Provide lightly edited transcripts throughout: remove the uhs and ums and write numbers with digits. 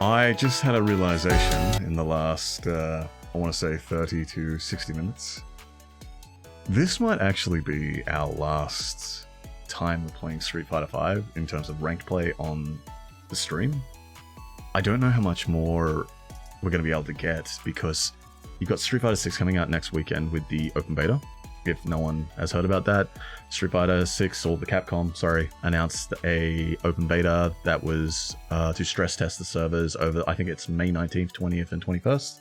I just had a realization in the last, I want to say 30 to 60 minutes. This might actually be our last time of playing Street Fighter V in terms of ranked play on the stream. I don't know how much more we're going to be able to get because you've got Street Fighter 6 coming out next weekend with the open beta. If no one has heard about that, Street Fighter 6, or the Capcom, sorry, announced a open beta that was to stress test the servers over, I think it's May 19th, 20th, and 21st.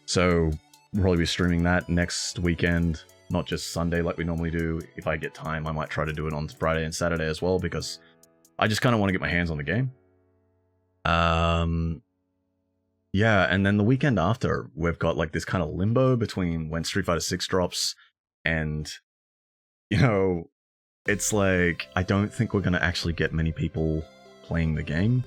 So we'll probably be streaming that next weekend, not just Sunday like we normally do. If I get time, I might try to do it on Friday and Saturday as well, because I just kind of want to get my hands on the game. Yeah, and then the weekend after, we've got like this kind of limbo between when Street Fighter 6 drops, and, you know, it's like, I don't think we're going to actually get many people playing the game.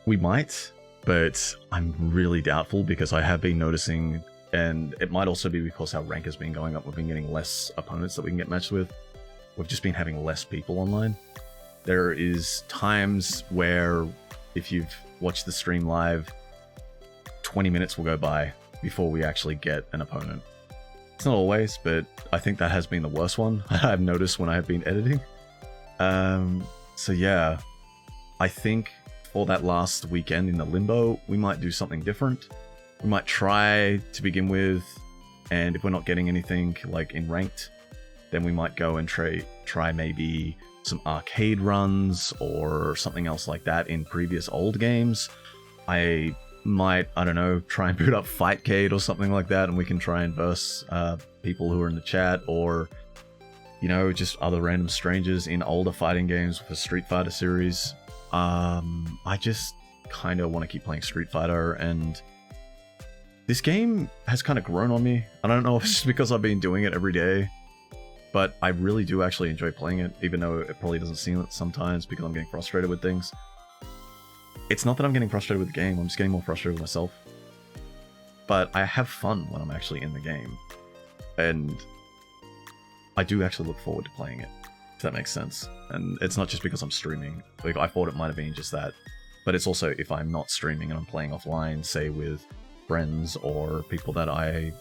We might, but I'm really doubtful because I have been noticing, and it might also be because our rank has been going up, we've been getting less opponents that we can get matched with. We've just been having less people online. There is times where, if you've watched the stream live, 20 minutes will go by before we actually get an opponent. It's not always, but I think that has been the worst one I've noticed when I have been editing. So yeah, I think for that last weekend in the limbo, we might do something different. We might try to begin with, and if we're not getting anything like in ranked, then we might go and try maybe some arcade runs or something else like that in previous old games. I might, I don't know, try and boot up Fightcade or something like that, and we can try and verse people who are in the chat, or, you know, just other random strangers in older fighting games for Street Fighter series. I just kind of want to keep playing Street Fighter, and this game has kind of grown on me. I don't know if it's just because I've been doing it every day, but I really do actually enjoy playing it, even though it probably doesn't seem it sometimes because I'm getting frustrated with things. It's not that I'm getting frustrated with the game, I'm just getting more frustrated with myself. But I have fun when I'm actually in the game. And I do actually look forward to playing it, if that makes sense. And it's not just because I'm streaming. Like, I thought it might have been just that. But it's also if I'm not streaming and I'm playing offline, say with friends or people that I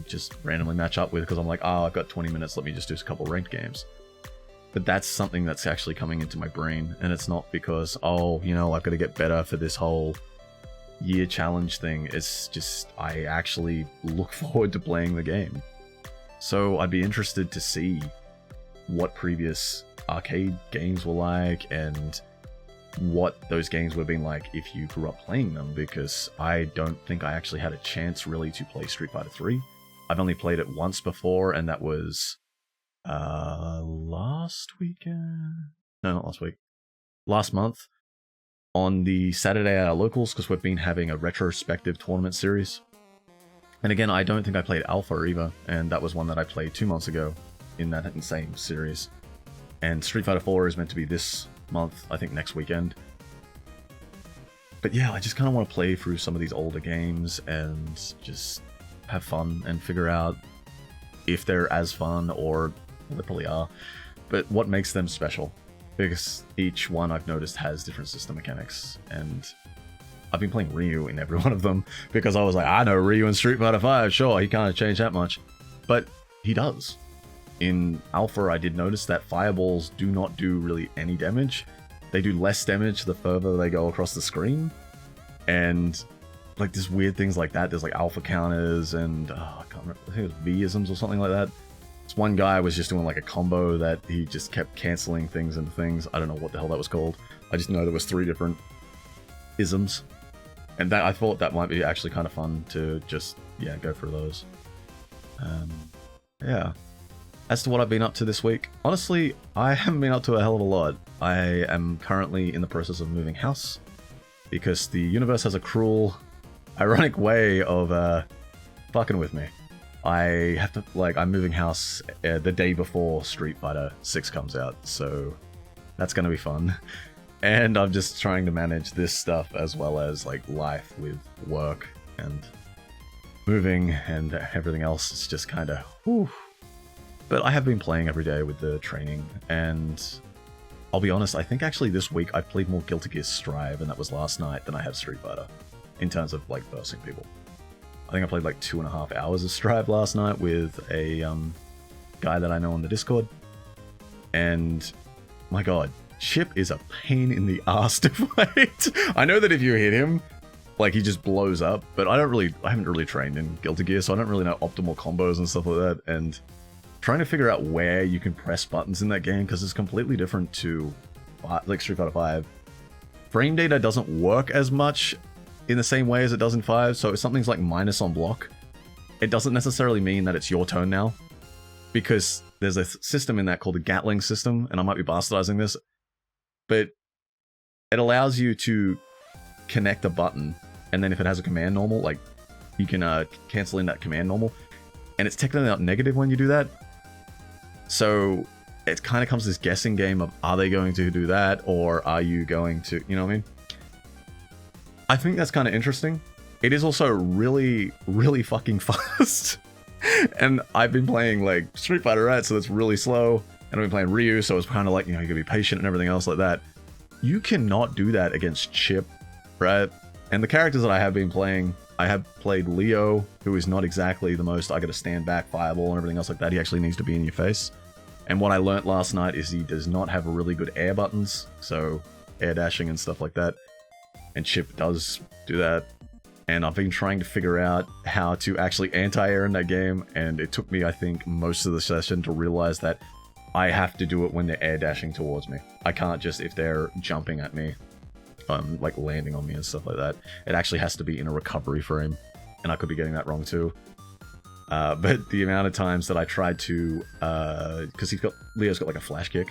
just randomly match up with because I'm like, oh, I've got 20 minutes, let me just do a couple ranked games. But that's something that's actually coming into my brain, and it's not because, oh, you know, I've got to get better for this whole year challenge thing. It's just, I actually look forward to playing the game. So I'd be interested to see what previous arcade games were like, and what those games would have been like if you grew up playing them, because I don't think I actually had a chance really to play Street Fighter 3. I've only played it once before, and that was last weekend? No, not last week. Last month, on the Saturday at our locals, because we've been having a retrospective tournament series. And again, I don't think I played Alpha either, and that was one that I played 2 months ago in that same series. And Street Fighter 4 is meant to be this month, I think next weekend. But yeah, I just kind of want to play through some of these older games and just have fun and figure out if they're as fun, or well, they probably are, but what makes them special. Because each one I've noticed has different system mechanics, and I've been playing Ryu in every one of them because I was like, I know Ryu in Street Fighter 5, sure, he can't change that much. But he does. In Alpha, I did notice that fireballs do not do really any damage. They do less damage the further they go across the screen. And like, there's weird things like that. There's like alpha counters and I can't remember, I think it was V-isms or something like that. This one guy was just doing like a combo that he just kept canceling things into things. I don't know what the hell that was called. I just know there was 3 different isms. And that, I thought that might be actually kind of fun to just, yeah, go through those. Yeah. As to what I've been up to this week, honestly, I haven't been up to a hell of a lot. I am currently in the process of moving house because the universe has a cruel, ironic way of fucking with me. I have to, like, I'm moving house the day before Street Fighter 6 comes out, so that's gonna be fun. And I'm just trying to manage this stuff as well as, like, life with work and moving and everything else. It's just kind of, whew. But I have been playing every day with the training, and I'll be honest, I think actually this week I've played more Guilty Gear Strive, and that was last night, than I have Street Fighter, in terms of, like, versing people. I think I played like 2.5 hours of Strive last night with a guy that I know on the Discord. And, my god, Chip is a pain in the ass to fight. I know that if you hit him, like, he just blows up, but I haven't really trained in Guilty Gear, so I don't really know optimal combos and stuff like that, and trying to figure out where you can press buttons in that game, because it's completely different to, like, Street Fighter 5. Frame data doesn't work as much in the same way as it does in 5, so if something's like minus on block, it doesn't necessarily mean that it's your turn now, because there's a system in that called the Gatling system, and I might be bastardizing this, but it allows you to connect a button, and then if it has a command normal, like, you can cancel in that command normal, and it's technically not negative when you do that, so it kind of comes this guessing game of, are they going to do that, or are you going to, you know what I mean? I think that's kind of interesting. It is also really, really fucking fast. And I've been playing, like, Street Fighter, right? So it's really slow. And I've been playing Ryu, so it's kind of like, you know, you gotta be patient and everything else like that. You cannot do that against Chip, right? And the characters that I have been playing, I have played Leo, who is not exactly the most, I gotta stand back, fireball and everything else like that. He actually needs to be in your face. And what I learnt last night is he does not have really good air buttons, so air dashing and stuff like that. And Chip does do that, and I've been trying to figure out how to actually anti-air in that game, and it took me, I think, most of the session to realize that I have to do it when they're air dashing towards me. I can't just, if they're jumping at me, like landing on me and stuff like that. It actually has to be in a recovery frame, and I could be getting that wrong too. But the amount of times that I tried to, because Leo's got like a flash kick,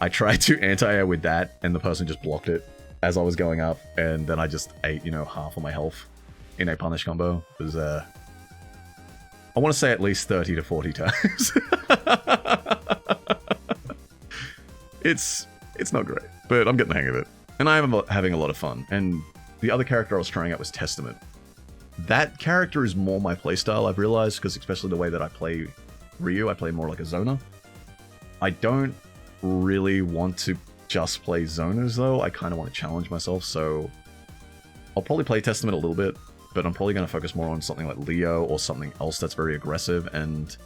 I tried to anti-air with that, and the person just blocked it as I was going up, and then I just ate, you know, half of my health in a punish combo. It was, I want to say at least 30 to 40 times. It's not great, but I'm getting the hang of it. And I'm having a lot of fun. And the other character I was trying out was Testament. That character is more my playstyle, I've realized, because especially the way that I play Ryu, I play more like a zoner. I don't really want to just play zoners though. I kind of want to challenge myself, so I'll probably play Testament a little bit, but I'm probably going to focus more on something like Leo or something else that's very aggressive. And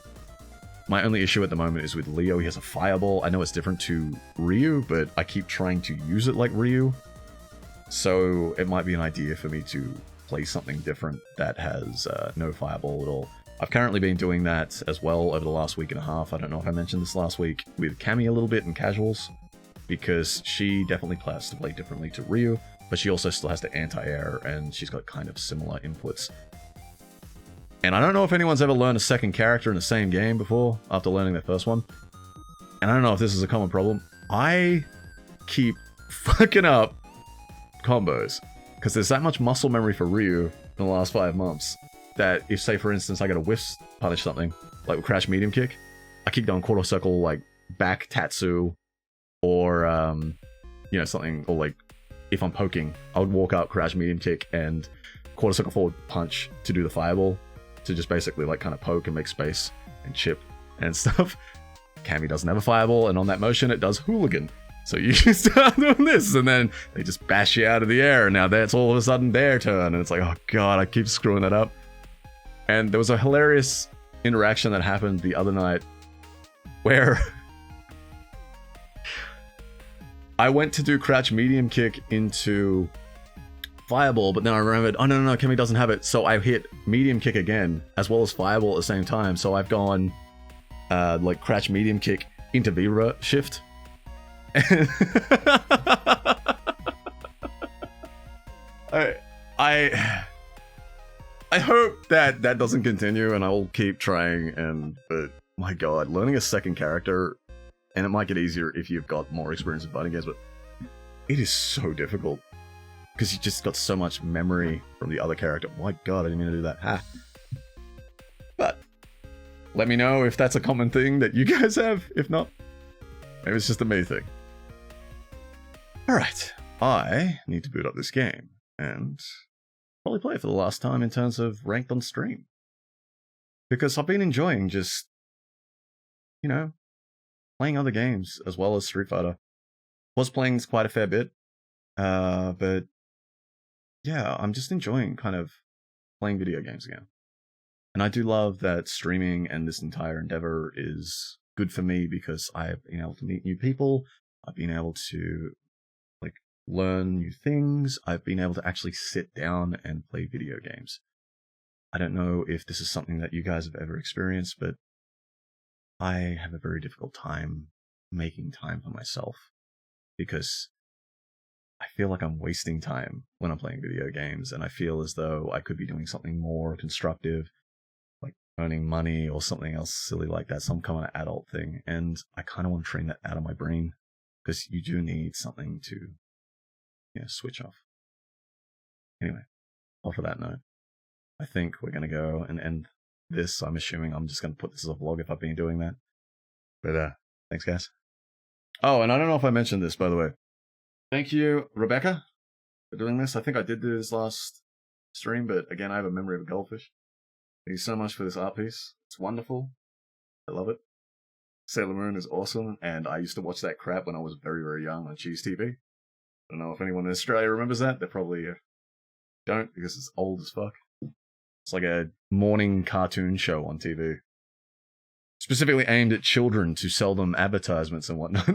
my only issue at the moment is with Leo. He has a fireball. I know it's different to Ryu, but I keep trying to use it like Ryu, so it might be an idea for me to play something different that has no fireball at all. I've currently been doing that as well over the last week and a half. I don't know if I mentioned this last week, with Cammy a little bit in casuals, because she definitely has to play differently to Ryu, but she also still has to anti-air, and she's got kind of similar inputs. And I don't know if anyone's ever learned a second character in the same game before, after learning their first one. And I don't know if this is a common problem. I keep fucking up combos, because there's that much muscle memory for Ryu in the last 5 months, that if, say, for instance, I got to whiff punish something, like with Crash Medium Kick, I keep going quarter circle, like, back Tatsu, or, you know, something, or like, if I'm poking, I would walk up, Crash Medium Kick, and quarter circle forward punch to do the fireball, to just basically, like, kind of poke and make space, and chip, and stuff. Cammy doesn't have a fireball, and on that motion, it does Hooligan. So you start doing this, and then they just bash you out of the air, and now that's all of a sudden their turn, and it's like, oh god, I keep screwing that up. And there was a hilarious interaction that happened the other night, where I went to do Crouch Medium Kick into Fireball, but then I remembered, oh no, Cammy doesn't have it, so I hit Medium Kick again, as well as Fireball at the same time, so I've gone, like, Crouch Medium Kick into Vibra Shift. I hope that that doesn't continue, and I'll keep trying, but my god, learning a second character, and it might get easier if you've got more experience in fighting games, but it is so difficult, because you just got so much memory from the other character. My god, I didn't mean to do that. Ha. But let me know if that's a common thing that you guys have. If not, maybe it's just a me thing. Alright, I need to boot up this game, and probably play it for the last time in terms of ranked on stream. Because I've been enjoying just, you know, playing other games as well as Street Fighter. Was playing quite a fair bit, but yeah, I'm just enjoying kind of playing video games again. And I do love that streaming and this entire endeavor is good for me because I've been able to meet new people. I've been able to like learn new things. I've been able to actually sit down and play video games. I don't know if this is something that you guys have ever experienced, but I have a very difficult time making time for myself because I feel like I'm wasting time when I'm playing video games, and I feel as though I could be doing something more constructive, like earning money or something else silly like that, some kind of adult thing. And I kind of want to train that out of my brain because you do need something to, switch off. Anyway, off of that note, I think we're going to go and end this. I'm assuming I'm just going to put this as a vlog if I've been doing that. But thanks, guys. Oh, and I don't know if I mentioned this, by the way. Thank you, Rebecca, for doing this. I think I did do this last stream, but again, I have a memory of a goldfish. Thank you so much for this art piece. It's wonderful. I love it. Sailor Moon is awesome, and I used to watch that crap when I was very, very young on Cheese TV. I don't know if anyone in Australia remembers that. They probably don't, because it's old as fuck. It's like a morning cartoon show on TV. Specifically aimed at children to sell them advertisements and whatnot.